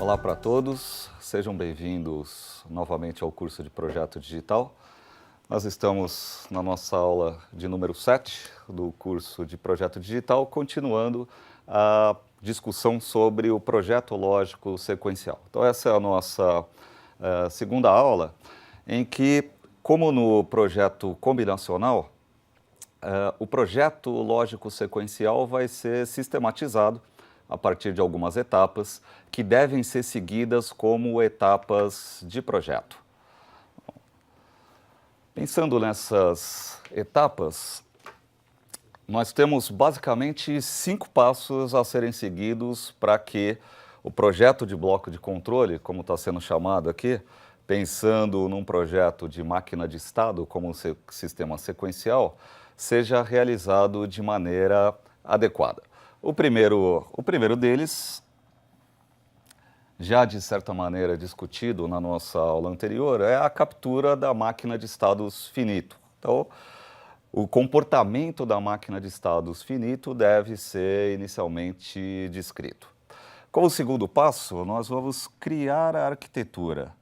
Olá para todos, sejam bem-vindos novamente ao curso de Projeto Digital. Nós estamos na nossa aula de número 7 do curso de Projeto Digital, continuando a discussão sobre o projeto lógico sequencial. Então essa é a nossa segunda aula, em que, como no projeto combinacional, o projeto lógico sequencial vai ser sistematizado a partir de algumas etapas que devem ser seguidas como etapas de projeto. Pensando nessas etapas, nós temos basicamente 5 passos a serem seguidos para que o projeto de bloco de controle, como está sendo chamado aqui, pensando num projeto de máquina de estado como um sistema sequencial, seja realizado de maneira adequada. O primeiro deles, já de certa maneira discutido na nossa aula anterior, é a captura da máquina de estados finito. Então, o comportamento da máquina de estados finito deve ser inicialmente descrito. Como segundo passo, nós vamos criar a arquitetura.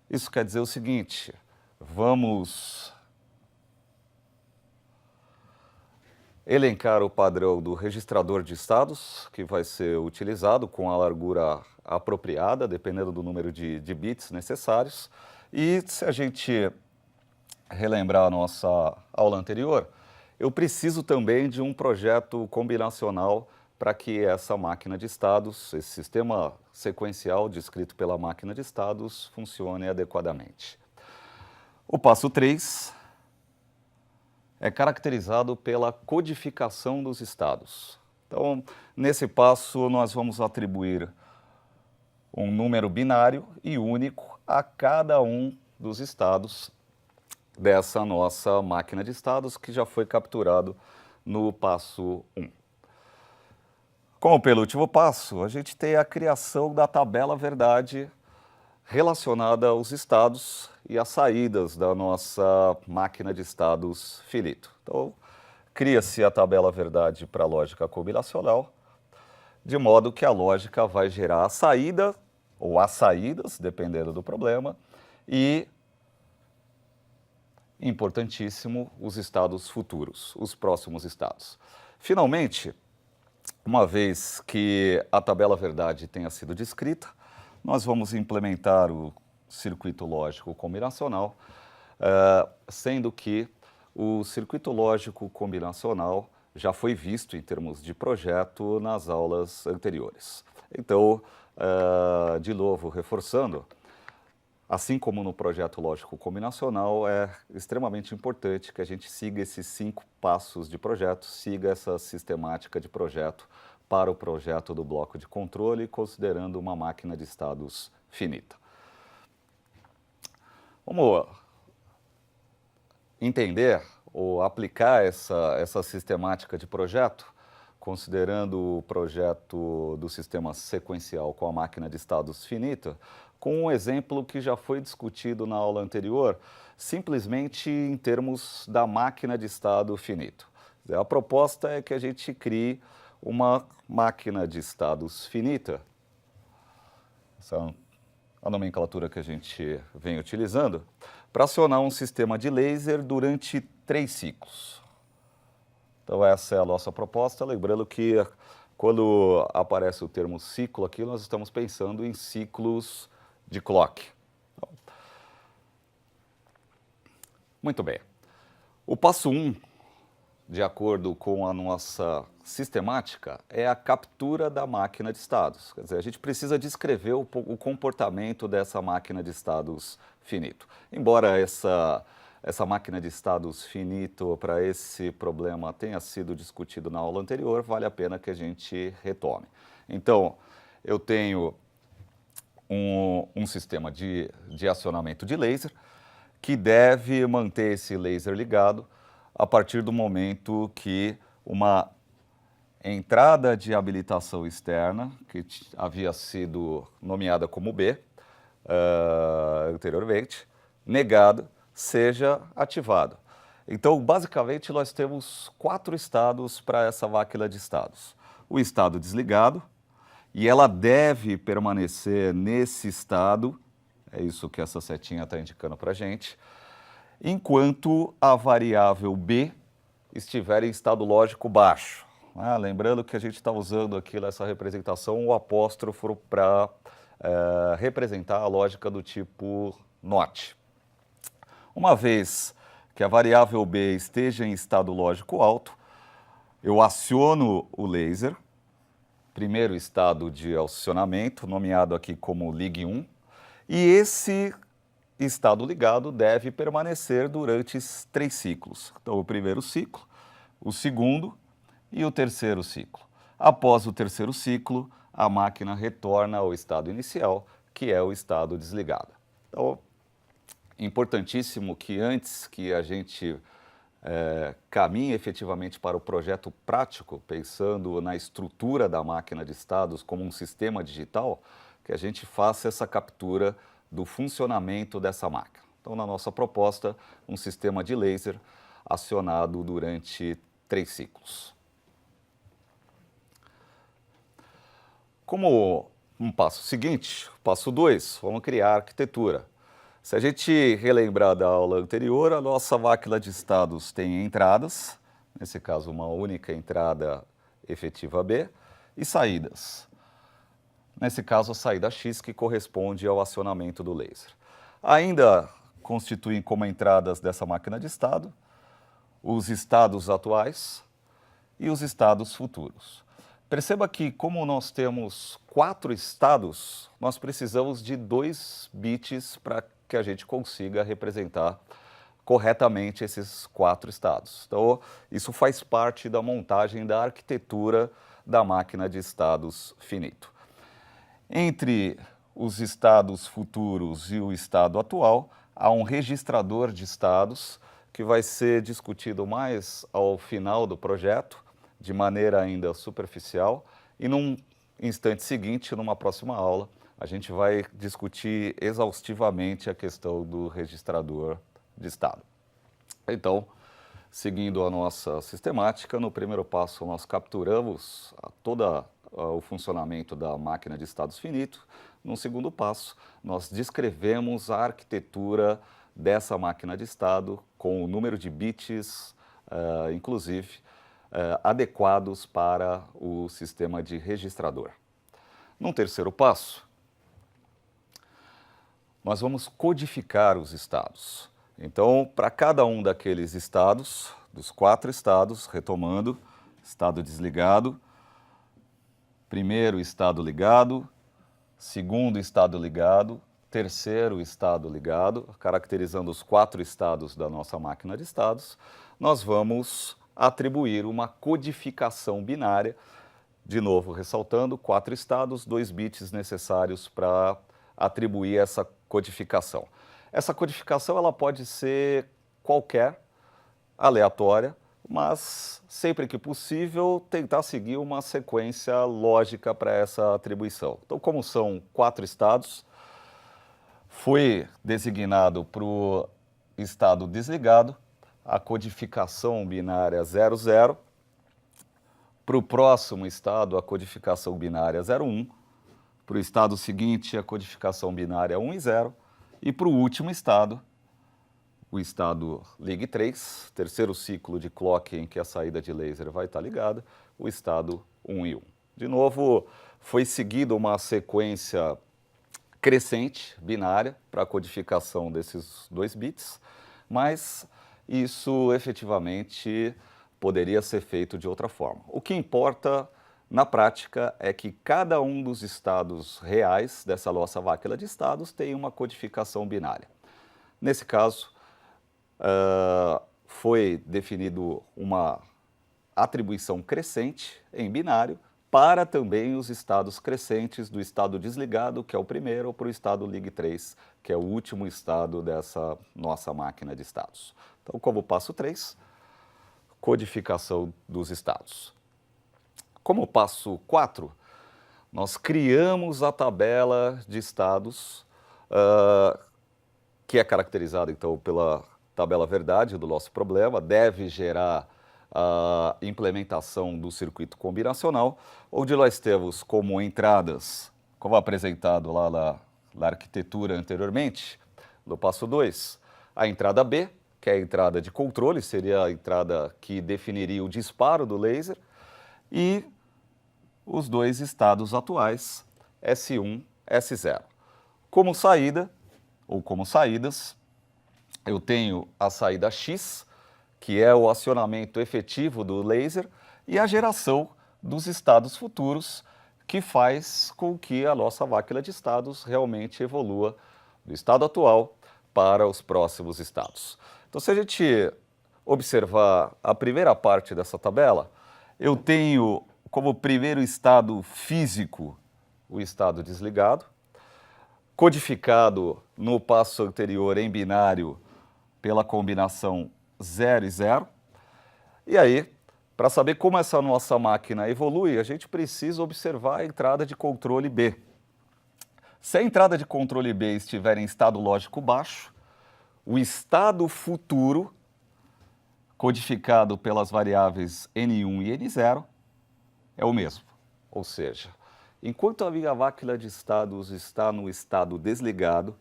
Isso quer dizer o seguinte: vamos elencar o padrão do registrador de estados, que vai ser utilizado com a largura apropriada, dependendo do número de bits necessários. E se a gente relembrar a nossa aula anterior, eu preciso também de um projeto combinacional para que essa máquina de estados, esse sistema sequencial descrito pela máquina de estados, funcione adequadamente. O passo 3 é caracterizado pela codificação dos estados. Então, nesse passo, nós vamos atribuir um número binário e único a cada um dos estados dessa nossa máquina de estados, que já foi capturado no passo 1. Como penúltimo passo, a gente tem a criação da tabela verdade relacionada aos estados e às saídas da nossa máquina de estados finito. Então, cria-se a tabela verdade para a lógica combinacional, de modo que a lógica vai gerar a saída, ou as saídas, dependendo do problema, e, importantíssimo, os estados futuros, os próximos estados. Finalmente, uma vez que a tabela verdade tenha sido descrita, nós vamos implementar o circuito lógico combinacional, sendo que o circuito lógico combinacional já foi visto em termos de projeto nas aulas anteriores. Então, de novo, reforçando, assim como no projeto lógico combinacional, é extremamente importante que a gente siga esses 5 passos de projeto, siga essa sistemática de projeto para o projeto do bloco de controle, considerando uma máquina de estados finita. Vamos entender ou aplicar essa sistemática de projeto, considerando o projeto do sistema sequencial com a máquina de estados finita, com um exemplo que já foi discutido na aula anterior, simplesmente em termos da máquina de estado finito. A proposta é que a gente crie uma máquina de estados finita, essa é a nomenclatura que a gente vem utilizando, para acionar um sistema de laser durante 3 ciclos. Então essa é a nossa proposta, lembrando que quando aparece o termo ciclo aqui, nós estamos pensando em ciclos de clock. Muito bem. O passo 1, de acordo com a nossa sistemática, é a captura da máquina de estados. Quer dizer, a gente precisa descrever o comportamento dessa máquina de estados finito. Embora essa máquina de estados finito para esse problema tenha sido discutido na aula anterior, vale a pena que a gente retome. Então, eu tenho um sistema de acionamento de laser que deve manter esse laser ligado a partir do momento que uma entrada de habilitação externa, que havia sido nomeada como B anteriormente, negada, seja ativado. Então, basicamente, nós temos 4 estados para essa máquina de estados. O estado desligado, e ela deve permanecer nesse estado, é isso que essa setinha está indicando para a gente, enquanto a variável b estiver em estado lógico baixo. Lembrando que a gente está usando aqui nessa representação o apóstrofo para representar a lógica do tipo NOT. Uma vez que a variável b esteja em estado lógico alto, eu aciono o laser, primeiro estado de acionamento, nomeado aqui como lig1, e esse estado ligado deve permanecer durante 3 ciclos. Então, o primeiro ciclo, o segundo e o terceiro ciclo. Após o terceiro ciclo, a máquina retorna ao estado inicial, que é o estado desligado. Então, importantíssimo que antes que a gente caminhe efetivamente para o projeto prático, pensando na estrutura da máquina de estados como um sistema digital, que a gente faça essa captura do funcionamento dessa máquina. Então, na nossa proposta, um sistema de laser acionado durante 3 ciclos. Como um passo seguinte, passo 2, vamos criar a arquitetura. Se a gente relembrar da aula anterior, a nossa máquina de estados tem entradas, nesse caso uma única entrada efetiva B, e saídas. Nesse caso, a saída X, que corresponde ao acionamento do laser. Ainda constituem como entradas dessa máquina de estado os estados atuais e os estados futuros. Perceba que, como nós temos 4 estados, nós precisamos de 2 bits para que a gente consiga representar corretamente esses 4 estados. Então, isso faz parte da montagem da arquitetura da máquina de estados finito. Entre os estados futuros e o estado atual, há um registrador de estados que vai ser discutido mais ao final do projeto, de maneira ainda superficial, e num instante seguinte, numa próxima aula, a gente vai discutir exaustivamente a questão do registrador de estado. Então, seguindo a nossa sistemática, no primeiro passo nós capturamos todo o funcionamento da máquina de estados finito. No segundo passo, nós descrevemos a arquitetura dessa máquina de estado com o número de bits, inclusive, adequados para o sistema de registrador. Num terceiro passo, nós vamos codificar os estados. Então, para cada um daqueles estados, dos 4 estados, retomando, estado desligado, primeiro estado ligado, segundo estado ligado, terceiro estado ligado, caracterizando os 4 estados da nossa máquina de estados, nós vamos atribuir uma codificação binária, de novo ressaltando, 4 estados, 2 bits necessários para atribuir essa codificação. Essa codificação ela pode ser qualquer, aleatória, mas sempre que possível tentar seguir uma sequência lógica para essa atribuição. Então, como são 4 estados, foi designado para o estado desligado a codificação binária 00, para o próximo estado a codificação binária 01, para o estado seguinte a codificação binária 1 e 0, e para o último estado, o estado lig3, terceiro ciclo de clock em que a saída de laser vai estar ligada, o estado 1 e 1. De novo, foi seguida uma sequência crescente, binária, para a codificação desses 2 bits, mas isso efetivamente poderia ser feito de outra forma. O que importa na prática é que cada um dos estados reais dessa nossa máquina de estados tem uma codificação binária. Nesse caso, foi definido uma atribuição crescente em binário para também os estados crescentes do estado desligado, que é o primeiro, para o estado lig3, que é o último estado dessa nossa máquina de estados. Então, como passo 3, codificação dos estados. Como passo 4, nós criamos a tabela de estados, que é caracterizada, então, pela tabela verdade do nosso problema, deve gerar a implementação do circuito combinacional, onde nós temos como entradas, como apresentado lá na arquitetura anteriormente, no passo 2, a entrada B, que é a entrada de controle, seria a entrada que definiria o disparo do laser, e os dois estados atuais, S1, S0. Como saída, ou como saídas, eu tenho a saída X, que é o acionamento efetivo do laser, e a geração dos estados futuros, que faz com que a nossa máquina de estados realmente evolua do estado atual para os próximos estados. Então, se a gente observar a primeira parte dessa tabela, eu tenho como primeiro estado físico o estado desligado, codificado no passo anterior em binário pela combinação 0 e 0. E aí, para saber como essa nossa máquina evolui, a gente precisa observar a entrada de controle B. Se a entrada de controle B estiver em estado lógico baixo, o estado futuro, codificado pelas variáveis N1 e N0, é o mesmo. Ou seja, enquanto a minha máquina de estados está no estado desligado,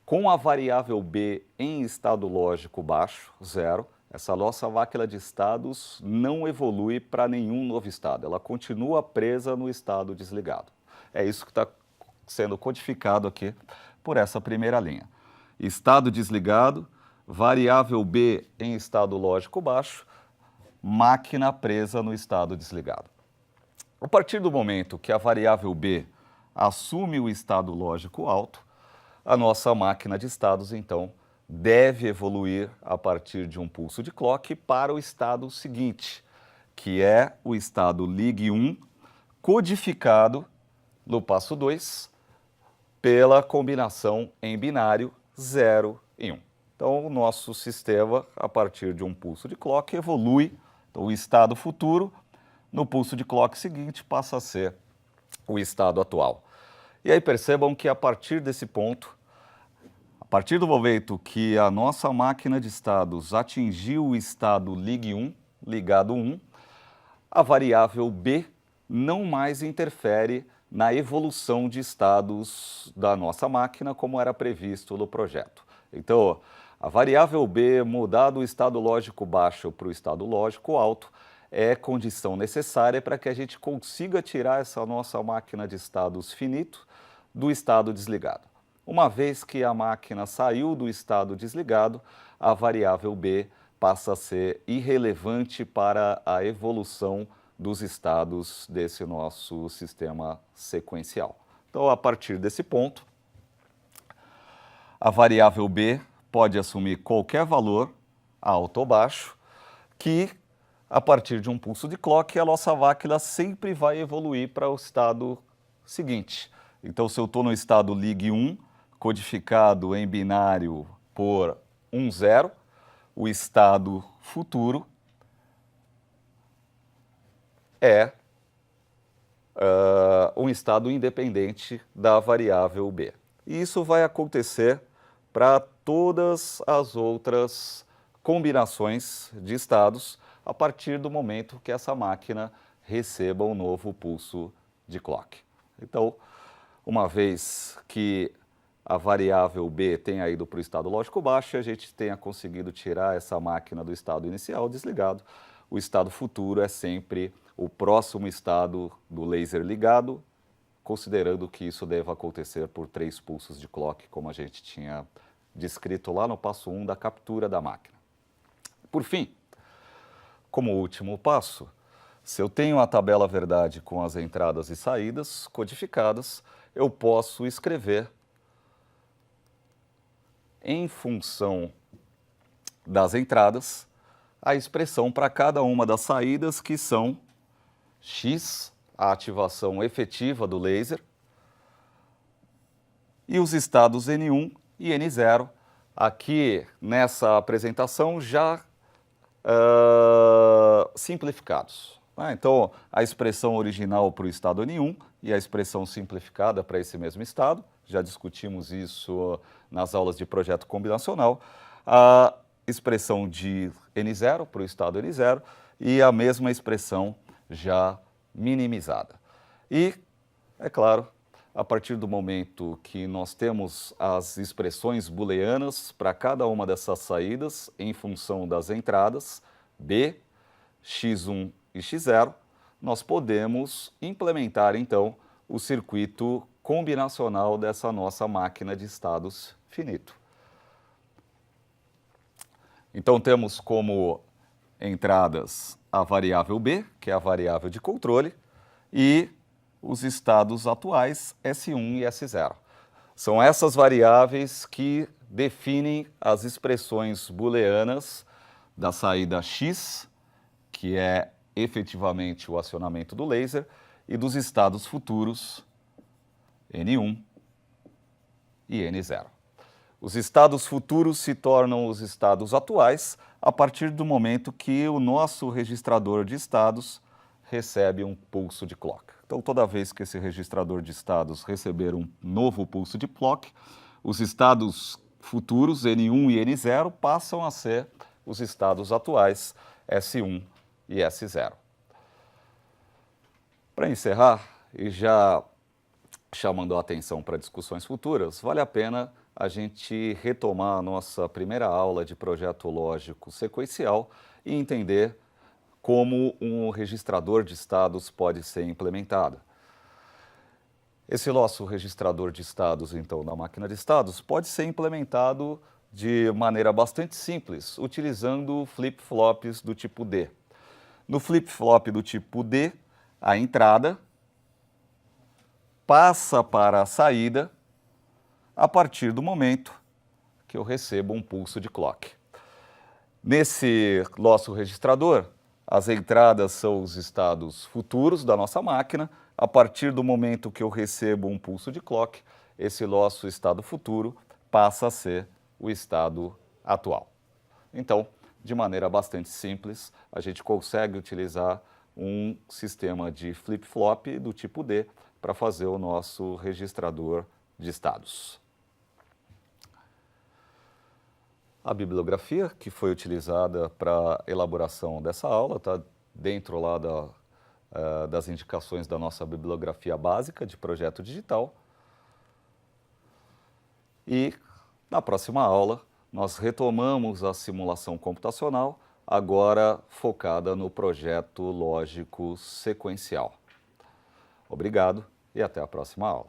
com a variável B em estado lógico baixo, 0, essa nossa máquina de estados não evolui para nenhum novo estado, ela continua presa no estado desligado. É isso que está sendo codificado aqui por essa primeira linha. Estado desligado, variável B em estado lógico baixo, máquina presa no estado desligado. A partir do momento que a variável B assume o estado lógico alto, a nossa máquina de estados, então, deve evoluir a partir de um pulso de clock para o estado seguinte, que é o estado Lig 1, codificado no passo 2, pela combinação em binário 0 e 1. Então, o nosso sistema, a partir de um pulso de clock, evolui. Então, o estado futuro, no pulso de clock seguinte, passa a ser o estado atual. E aí percebam que a partir desse ponto, a partir do momento que a nossa máquina de estados atingiu o estado Lig 1, ligado 1, a variável B não mais interfere na evolução de estados da nossa máquina, como era previsto no projeto. Então, a variável B mudar do estado lógico baixo para o estado lógico alto é condição necessária para que a gente consiga tirar essa nossa máquina de estados finito do estado desligado. Uma vez que a máquina saiu do estado desligado, a variável B passa a ser irrelevante para a evolução dos estados desse nosso sistema sequencial. Então, a partir desse ponto, a variável B pode assumir qualquer valor, alto ou baixo, que a partir de um pulso de clock, a nossa máquina sempre vai evoluir para o estado seguinte. Então, se eu estou no estado Lig 1, codificado em binário por 1, 0, o estado futuro é um estado independente da variável B. E isso vai acontecer para todas as outras combinações de estados a partir do momento que essa máquina receba um novo pulso de clock. Então, uma vez que a variável B tenha ido para o estado lógico baixo e a gente tenha conseguido tirar essa máquina do estado inicial desligado, o estado futuro é sempre o próximo estado do laser ligado, considerando que isso deva acontecer por 3 pulsos de clock, como a gente tinha descrito lá no passo 1 da captura da máquina. Por fim, como último passo, se eu tenho a tabela verdade com as entradas e saídas codificadas, eu posso escrever em função das entradas a expressão para cada uma das saídas, que são X, a ativação efetiva do laser, e os estados N1 e N0, aqui nessa apresentação já simplificados. Então, a expressão original para o estado N1 e a expressão simplificada para esse mesmo estado, já discutimos isso nas aulas de projeto combinacional, a expressão de N0 para o estado N0 e a mesma expressão já minimizada. E, é claro, a partir do momento que nós temos as expressões booleanas para cada uma dessas saídas em função das entradas, B, x1 e x0, nós podemos implementar então o circuito combinacional dessa nossa máquina de estados finito. Então temos como entradas a variável B, que é a variável de controle, e os estados atuais S1 e S0. São essas variáveis que definem as expressões booleanas da saída X, que é efetivamente o acionamento do laser, e dos estados futuros N1 e N0. Os estados futuros se tornam os estados atuais a partir do momento que o nosso registrador de estados recebe um pulso de clock. Então, toda vez que esse registrador de estados receber um novo pulso de clock, os estados futuros, N1 e N0, passam a ser os estados atuais, S1 e S0. Para encerrar, e já chamando a atenção para discussões futuras, vale a pena a gente retomar a nossa primeira aula de projeto lógico sequencial e entender como um registrador de estados pode ser implementado. Esse nosso registrador de estados, então, na máquina de estados, pode ser implementado de maneira bastante simples, utilizando flip-flops do tipo D. No flip-flop do tipo D, a entrada passa para a saída a partir do momento que eu recebo um pulso de clock. Nesse nosso registrador, as entradas são os estados futuros da nossa máquina. A partir do momento que eu recebo um pulso de clock, esse nosso estado futuro passa a ser o estado atual. Então, de maneira bastante simples, a gente consegue utilizar um sistema de flip-flop do tipo D para fazer o nosso registrador de estados. A bibliografia que foi utilizada para a elaboração dessa aula está dentro lá das indicações da nossa bibliografia básica de projeto digital. E na próxima aula nós retomamos a simulação computacional, agora focada no projeto lógico sequencial. Obrigado e até a próxima aula.